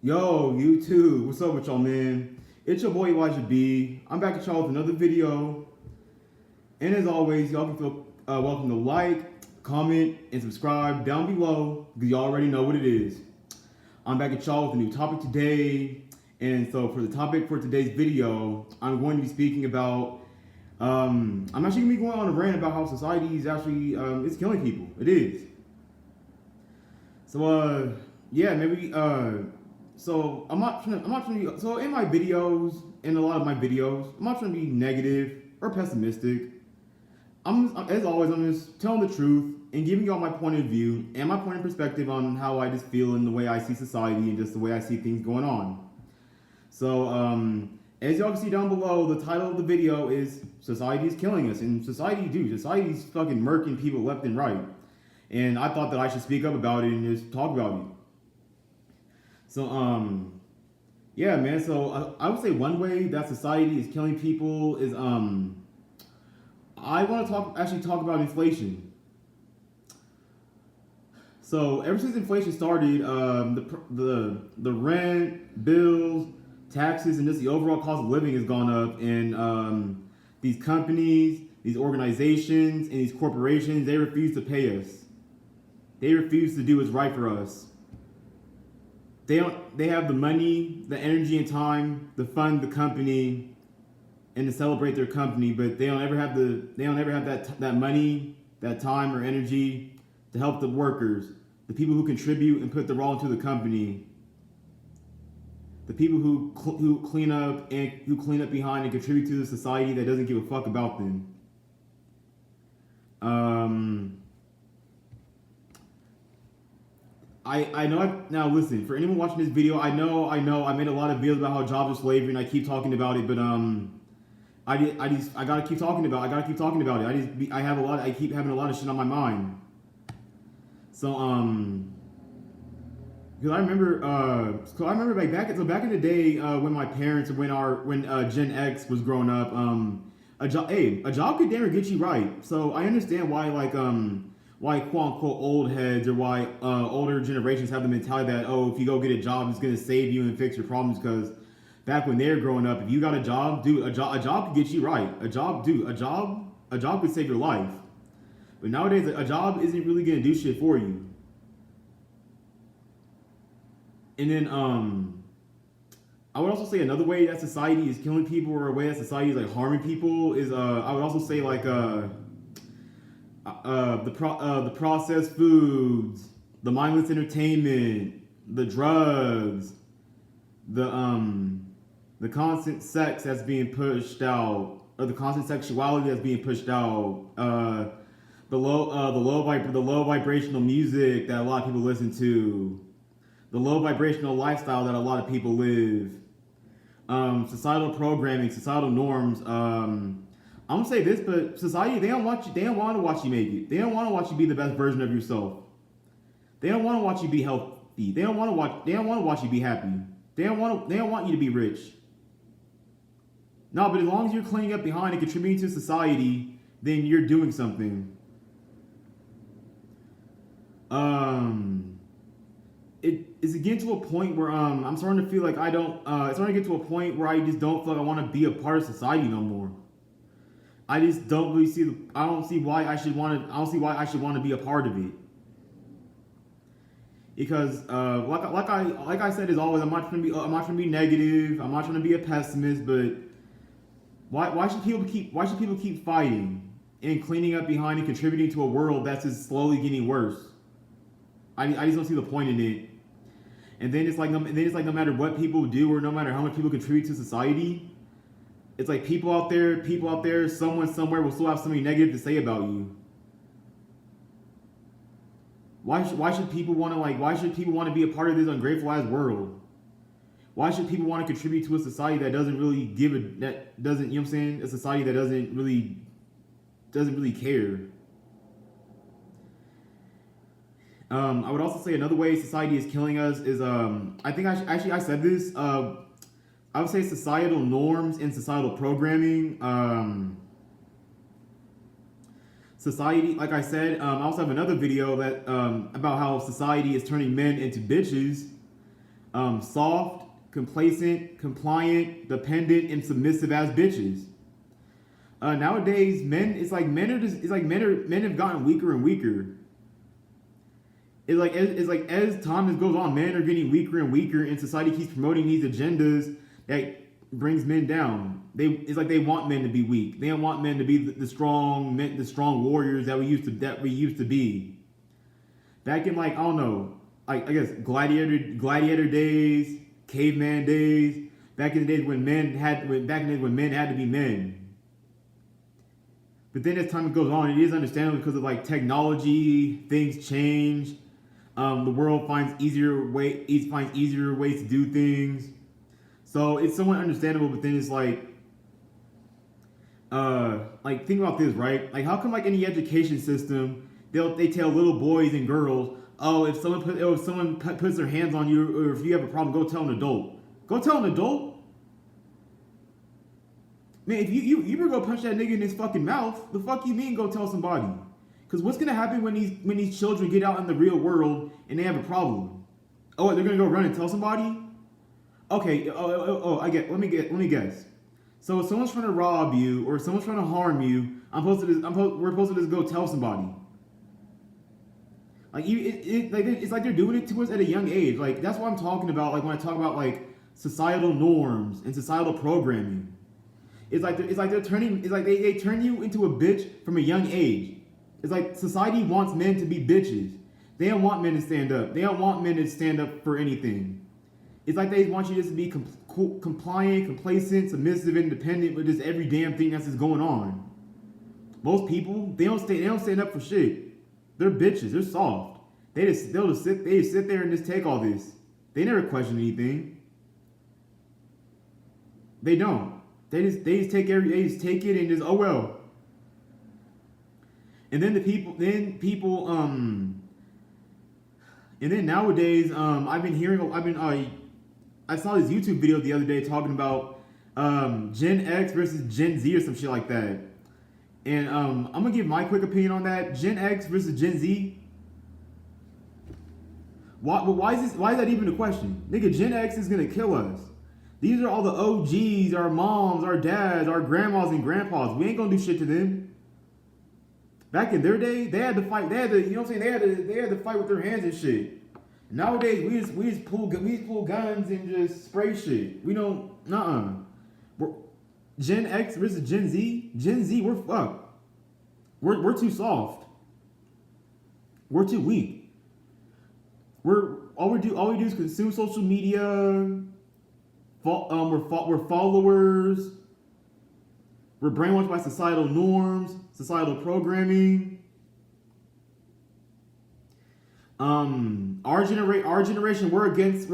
Yo, YouTube, what's up with y'all, man? It's your boy Elijah B. I'm back at y'all with another video. And as always, y'all can feel welcome to like, comment, and subscribe down below because y'all already know what it is. I'm back at y'all with a new topic today. And so for the topic for today's video, I'm going to be speaking about, I'm actually going to be going on a rant about how society is actually, it's killing people. It is. So, yeah, maybe, so I'm not trying to be, so in my videos, in a lot of my videos, I'm not trying to be negative or pessimistic. As always, I'm just telling the truth and giving y'all my point of view and my point of perspective on how I just feel and the way I see society and just the way I see things going on. So, as y'all can see down below, the title of the video is Society is Killing Us. And society's fucking murking people left and right. And I thought that I should speak up about it and just talk about it. So, yeah, man. So I would say one way that society is killing people is, I want to actually talk about inflation. So ever since inflation started, the rent, bills, taxes, and just the overall cost of living has gone up. And these companies, these organizations, and these corporations, they refuse to pay us. They refuse to do what's right for us. They have the money, the energy, and time to fund the company and to celebrate their company, but they don't ever have that money, that time, or energy to help the workers, the people who contribute and put the raw into the company, the people who clean up behind and contribute to the society that doesn't give a fuck about them. I know. Now listen, for anyone watching this video, I know I made a lot of videos about how jobs are slavery, and I keep talking about it, but I gotta keep talking about it. I keep having a lot of shit on my mind. So because I remember back in the day when my parents when Gen X was growing up, a job could damn get you right. So I understand why quote unquote old heads or why older generations have the mentality that, oh, if you go get a job, it's gonna save you and fix your problems. Because back when they were growing up, if you got a job, dude, a job could get you right. A job could save your life. But nowadays, a job isn't really gonna do shit for you. And then I would also say another way that society is killing people, or a way that society is like harming people, is I would also say like the processed foods, the mindless entertainment, the drugs, the constant sex that's being pushed out, or the constant sexuality that's being pushed out, the low vibrational music that a lot of people listen to, the low vibrational lifestyle that a lot of people live, societal programming, societal norms. I'm gonna say this, but society, they don't want to watch you make it. They don't want to watch you be the best version of yourself. They don't want to watch you be healthy. They don't want to watch you be happy. They don't want you to be rich. No, but as long as you're cleaning up behind and contributing to society, then you're doing something. It's getting to a point where I'm starting to feel like it's starting to get to a point where I just don't feel like I want to be a part of society no more. I just don't really see I don't see why I should want to be a part of it. Because like I said, as always, I'm not trying to be negative. I'm not trying to be a pessimist, but why should people keep fighting and cleaning up behind and contributing to a world that's just slowly getting worse? I just don't see the point in it. And then it's like no matter what people do, or no matter how much people contribute to society, it's like people out there, someone somewhere will still have something negative to say about you. Why should people want to be a part of this ungrateful ass world? Why should people want to contribute to a society that doesn't really you know what I'm saying? A society that doesn't really care. I would also say another way society is killing us is I think I said this. I would say societal norms and societal programming. Society, like I said, I also have another video that about how society is turning men into bitches. soft, complacent, compliant, dependent, and submissive as bitches. Nowadays, men men have gotten weaker and weaker. It's like as time goes on, men are getting weaker and weaker, and society keeps promoting these agendas that brings men down. It's like they want men to be weak. They don't want men to be the strong men, the strong warriors that we used to be. Back in, like, I don't know, like, I guess gladiator days, caveman days. Back in the days when men had to be men. But then as time goes on, it is understandable because of, like, technology, things change. The world finds easier ways to do things. So it's somewhat understandable, but then it's like think about this, right? Like, how come, like, in the education system, they tell little boys and girls, oh, if someone puts their hands on you, or if you have a problem, go tell an adult. Go tell an adult. Man, if you ever go punch that nigga in his fucking mouth, the fuck you mean go tell somebody? Because what's gonna happen when these children get out in the real world and they have a problem? Oh, what, they're gonna go run and tell somebody? Okay. I get. Let me guess. So if someone's trying to rob you or someone's trying to harm you, we're supposed to just go tell somebody. Like, it's like they're doing it to us at a young age. Like, that's what I'm talking about. Like, when I talk about, like, societal norms and societal programming. It's like they turn you into a bitch from a young age. It's like society wants men to be bitches. They don't want men to stand up. They don't want men to stand up for anything. It's like they want you just to be compliant, complacent, submissive, independent with just every damn thing that's just going on. Most people, they don't stand up for shit. They're bitches. They're soft. They just sit there and just take all this. They never question anything. They don't. They just take it and just, oh well. And then and then nowadays, I saw this YouTube video the other day talking about Gen X versus Gen Z or some shit like that. And I'm gonna give my quick opinion on that. Gen X versus Gen Z. Why is that even a question? Nigga, Gen X is gonna kill us. These are all the OGs, our moms, our dads, our grandmas and grandpas. We ain't gonna do shit to them. Back in their day, they had to fight. They had to fight with their hands and shit. Nowadays, we just pull guns and just spray shit. We don't. Gen X versus Gen Z. Gen Z, we're fucked. We're too soft. We're too weak. All we do is consume social media. We're followers. We're brainwashed by societal norms, societal programming. Our generation, we're against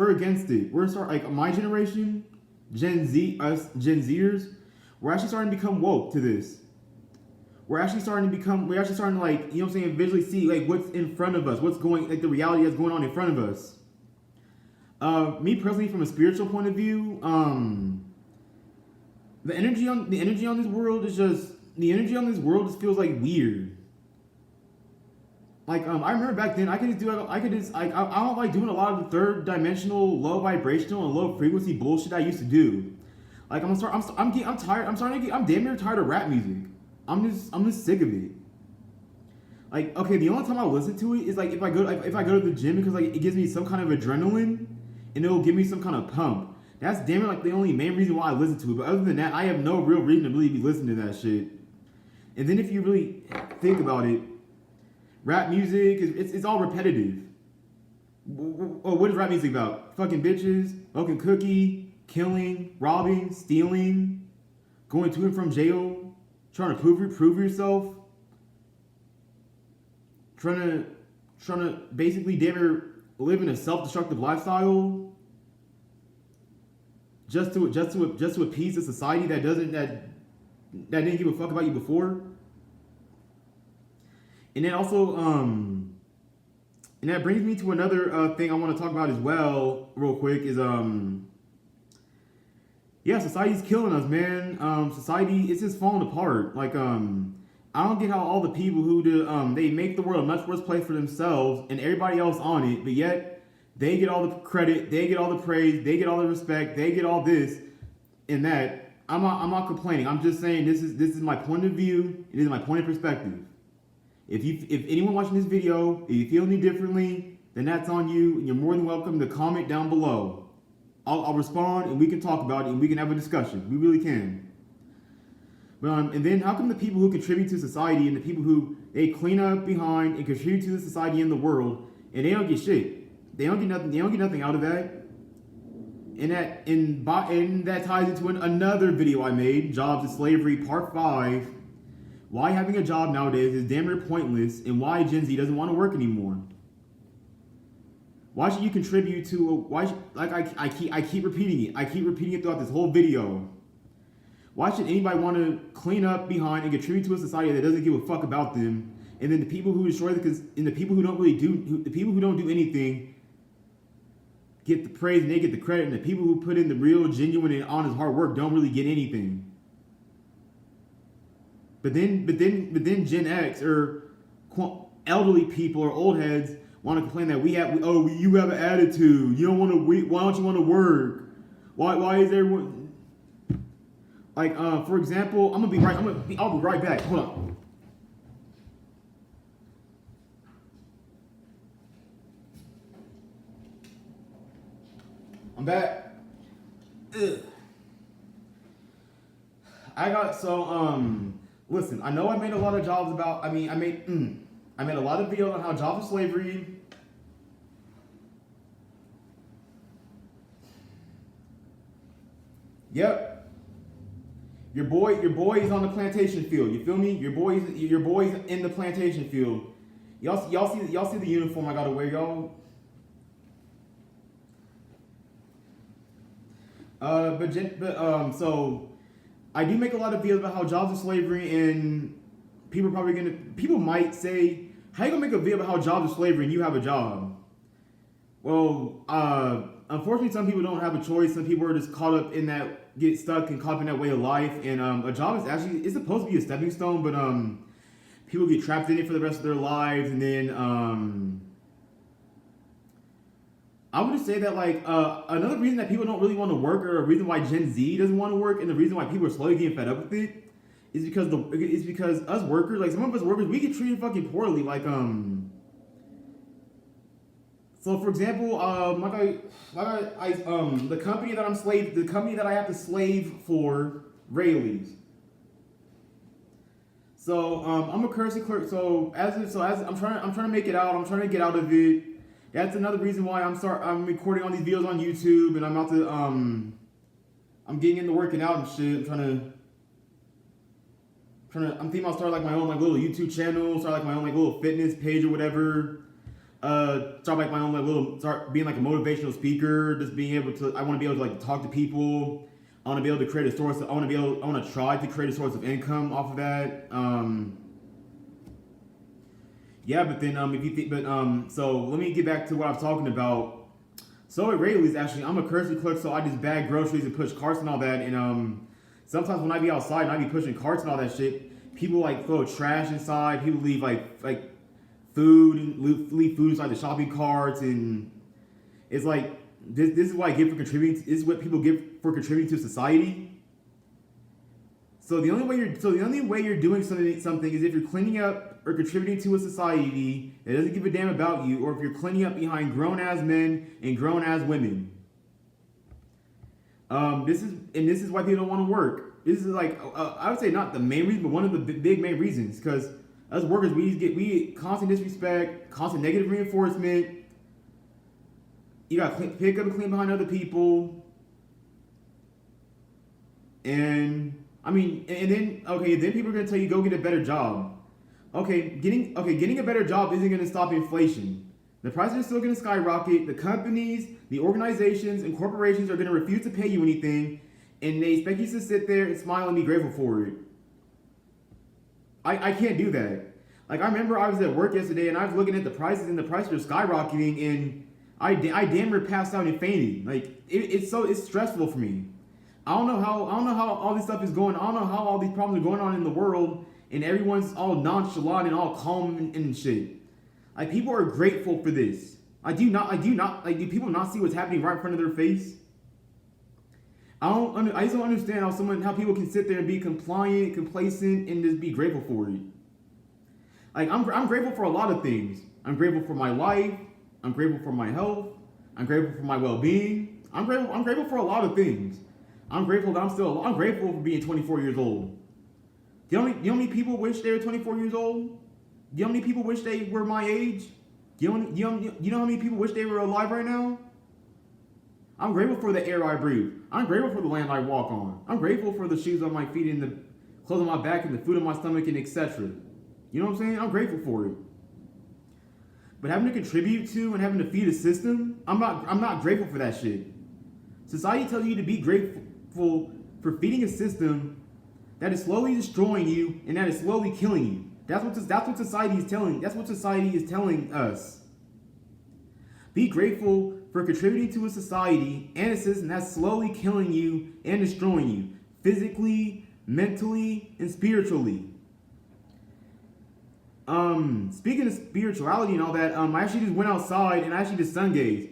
it. Like my generation, Gen Zers, we're actually starting to become woke to this. We're actually starting to, like, you know what I'm saying, visually see, like, what's in front of us, like the reality that's going on in front of us. Me personally, from a spiritual point of view, the energy on this world just feels like weird. Like, I remember back then I don't like doing a lot of the third dimensional, low vibrational and low frequency bullshit I used to do. Like, I'm damn near tired of rap music. I'm just sick of it. Like, okay, the only time I listen to it is like if I go to the gym, because, like, it gives me some kind of adrenaline and it'll give me some kind of pump. That's damn near like the only main reason why I listen to it. But other than that, I have no real reason to really be listening to that shit. And then if you really think about it, rap music it's all repetitive. What is rap music about? Fucking bitches, fucking cookie, killing, robbing, stealing, going to and from jail, trying to prove yourself, trying to basically damn near live in a self-destructive lifestyle, just to appease a society that didn't give a fuck about you before. And then also, and that brings me to another thing I want to talk about as well, real quick, is society's killing us, man. Society, it's just falling apart. Like, I don't get how all the people who do, they make the world a much worse place for themselves and everybody else on it, but yet They get all the credit, they get all the praise, they get all the respect, they get all this and that. I'm not complaining. I'm just saying this is my point of view. It is my point of perspective. If anyone watching this video, if you feel any differently, then that's on you, and you're more than welcome to comment down below. I'll respond, and we can talk about it, and we can have a discussion. We really can. And then how come the people who contribute to society and the people who they clean up behind and contribute to the society and the world, and they don't get shit? They don't get nothing. They don't get nothing out of that. And that ties into another video I made, Jobs and Slavery Part 5. Why having a job nowadays is damn near pointless, and why Gen Z doesn't want to work anymore. Why should you contribute to I keep repeating it. I keep repeating it throughout this whole video. Why should anybody want to clean up behind and contribute to a society that doesn't give a fuck about them? And then the people who destroy the people who don't really do the people who don't do anything get the praise and they get the credit, and the people who put in the real, genuine, and honest hard work don't really get anything. But then Gen X or elderly people or old heads want to complain that you have an attitude. You don't want to. Why don't you want to work? Why is everyone like for example? I'll be right back. Hold on. I'm back. Ugh. Listen, I know I made a lot of jobs about, I made a lot of videos on how jobs are slavery. Yep. Your boy is on the plantation field. You feel me? Your boy's in the plantation field. Y'all see the uniform I gotta wear, y'all. So I do make a lot of videos about how jobs are slavery, and people might say, how you gonna make a video about how jobs are slavery and you have a job? Well, unfortunately, some people don't have a choice. Some people are just get stuck and caught up in that way of life. And a job it's supposed to be a stepping stone, but people get trapped in it for the rest of their lives. And then I would just say that another reason that people don't really want to work, or a reason why Gen Z doesn't want to work, and the reason why people are slowly getting fed up with it, is because us workers, like some of us workers, we get treated fucking poorly. So for example, the company that I have to slave for, Rayleigh's. So I'm a courtesy clerk. So as I'm trying to make it out. I'm trying to get out of it. That's another reason why I'm recording all these videos on YouTube, and I'm about to I'm getting into working out and shit. I'm thinking about starting my own little YouTube channel, start my own little fitness page or whatever. Start being a motivational speaker, just being able to, I want to be able to talk to people. I want to be able to create a source. I want to try to create a source of income off of that. Yeah, but then so let me get back to what I was talking about. So at Rayleigh's, actually, I'm a courtesy clerk, so I just bag groceries and push carts and all that. And sometimes when I be outside and I be pushing carts and all that shit, people throw trash inside. People leave food and leave food inside the shopping carts, and it's this is what I get for contributing. This is what people get for contributing to society. So the only way you're doing something is if you're cleaning up or contributing to a society that doesn't give a damn about you, or if you're cleaning up behind grown-ass men and grown-ass women. This is why people don't want to work. This is I would say not the main reason, but one of the big main reasons, because us workers, we get constant disrespect, constant negative reinforcement. You got to pick up and clean behind other people. And then people are going to tell you, go get a better job. Getting a better job isn't going to stop inflation. The prices are still going to skyrocket. The companies, the organizations, and corporations are going to refuse to pay you anything, and they expect you to sit there and smile and be grateful for it. I can't do that. I remember I was at work yesterday, and I was looking at the prices, and the prices are skyrocketing, and I damn near passed out and fainted. It's stressful for me. I don't know how all this stuff is going. I don't know how all these problems are going on in the world, and everyone's all nonchalant and all calm and shit. People are grateful for this. I do not like. Do people not see what's happening right in front of their face? I just don't understand how people can sit there and be compliant, complacent, and just be grateful for it. Like I'm grateful for a lot of things. I'm grateful for my life. I'm grateful for my health. I'm grateful for my well-being. I'm grateful for a lot of things. I'm grateful that I'm grateful for being 24 years old. Do you know how many people wish they were 24 years old? Do you know how many people wish they were my age? You know how many people wish they were alive right now? I'm grateful for the air I breathe. I'm grateful for the land I walk on. I'm grateful for the shoes on my feet and the clothes on my back and the food on my stomach and etc. You know what I'm saying? I'm grateful for it. But having to contribute to and having to feed a system, I'm not grateful for that shit. Society tells you to be grateful for feeding a system that is slowly destroying you and that is slowly killing you. That's what society is telling. That's what society is telling us. Be grateful for contributing to a society and a system that's slowly killing you and destroying you physically, mentally, and spiritually. Speaking of spirituality and all that, I actually just went outside and I actually did sun gaze.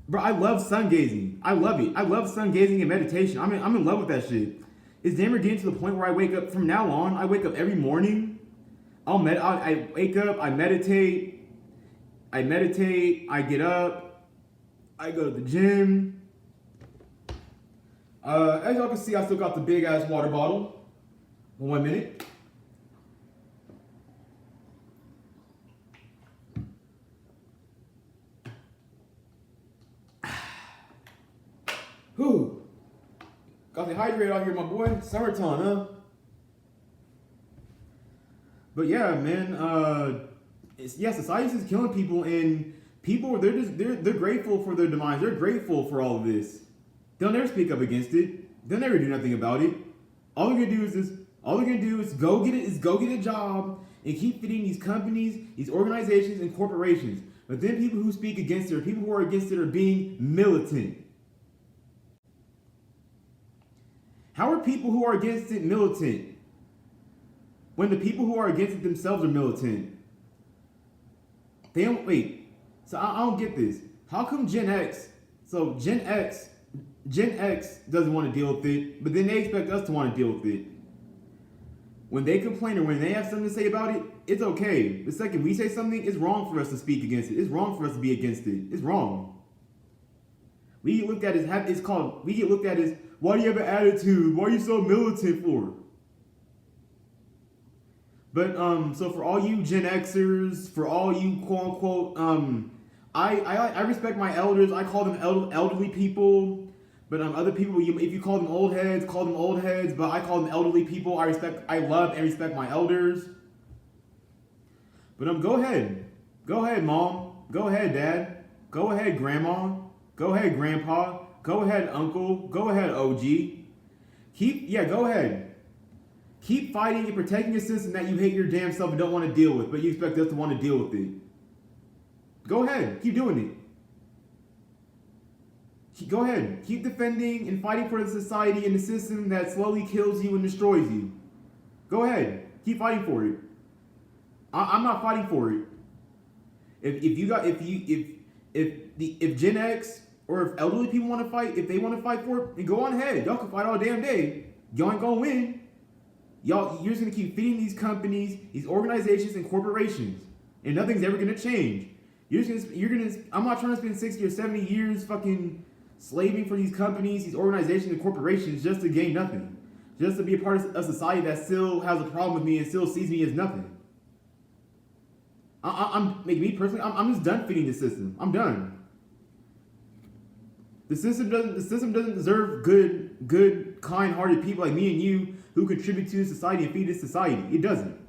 Bro, I love sun gazing. I love it. I love sun gazing and meditation. I'm in love with that shit. It's damn near getting to the point where I wake up from now on. I wake up every morning. I wake up. I meditate. I get up. I go to the gym. As y'all can see, I still got the big ass water bottle. 1 minute. Whew. Got me hydrated out here, my boy. Summertime, huh? But yeah, man. Society's just killing people, and people they're grateful for their demise. They're grateful for all of this. They'll never speak up against it. They'll never do nothing about it. All they're gonna do is go get a job and keep feeding these companies, these organizations, and corporations. But then people who speak against it, or people who are against it, are being militant. How are people who are against it militant when the people who are against it themselves are militant? They don't wait. So I don't get this. How come Gen X doesn't want to deal with it, but then they expect us to want to deal with it? When they complain or when they have something to say about it, it's okay. The second we say something, it's wrong for us to speak against it. It's wrong for us to be against it. It's wrong. We get looked at as why do you have an attitude? Why are you so militant for? But so for all you Gen Xers, for all you quote unquote, I respect my elders. I call them elderly people. But other people, if you call them old heads, call them old heads. But I call them elderly people. I love and respect my elders. But go ahead, mom. Go ahead, dad. Go ahead, grandma. Go ahead, grandpa. Go ahead, uncle. Go ahead, OG. Go ahead. Keep fighting and protecting a system that you hate your damn self and don't want to deal with, but you expect us to want to deal with it. Go ahead. Keep doing it. Go ahead. Keep defending and fighting for the society and the system that slowly kills you and destroys you. Go ahead. Keep fighting for it. I'm not fighting for it. If Gen X or if elderly people want to fight, if they want to fight for it, then go on ahead. Y'all can fight all damn day. Y'all ain't gonna win. You're just gonna keep feeding these companies, these organizations, and corporations, and nothing's ever gonna change. I'm not trying to spend 60 or 70 years fucking slaving for these companies, these organizations, and corporations just to gain nothing, just to be a part of a society that still has a problem with me and still sees me as nothing. Me personally, I'm just done feeding the system. I'm done. The system doesn't deserve good, kind-hearted people like me and you who contribute to society and feed this society. It doesn't.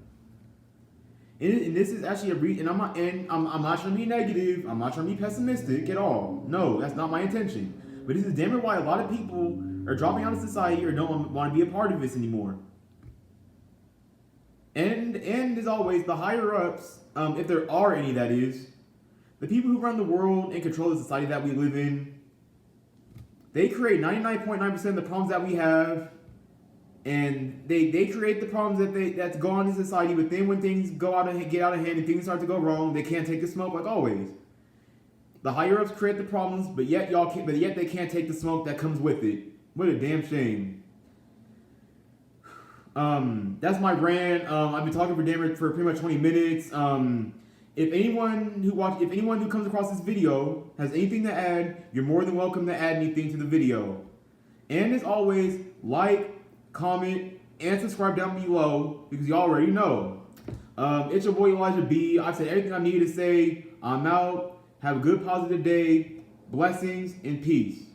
And this is actually I'm not trying to be negative. I'm not trying to be pessimistic at all. No, that's not my intention. But this is damn near why a lot of people are dropping out of society or don't want to be a part of this anymore. And as always, the higher ups, if there are any, that is, the people who run the world and control the society that we live in, they create 99.9% of the problems that we have, and they create the problems that's go on in society. But then when things get out of hand and things start to go wrong, they can't take the smoke like always. The higher ups create the problems, but yet they can't take the smoke that comes with it. What a damn shame. That's my rant. I've been talking for pretty much 20 minutes. If anyone who comes across this video has anything to add, you're more than welcome to add anything to the video. And as always, like, comment, and subscribe down below because you already know. It's your boy Elijah B. I've said everything I needed to say. I'm out. Have a good, positive day. Blessings and peace.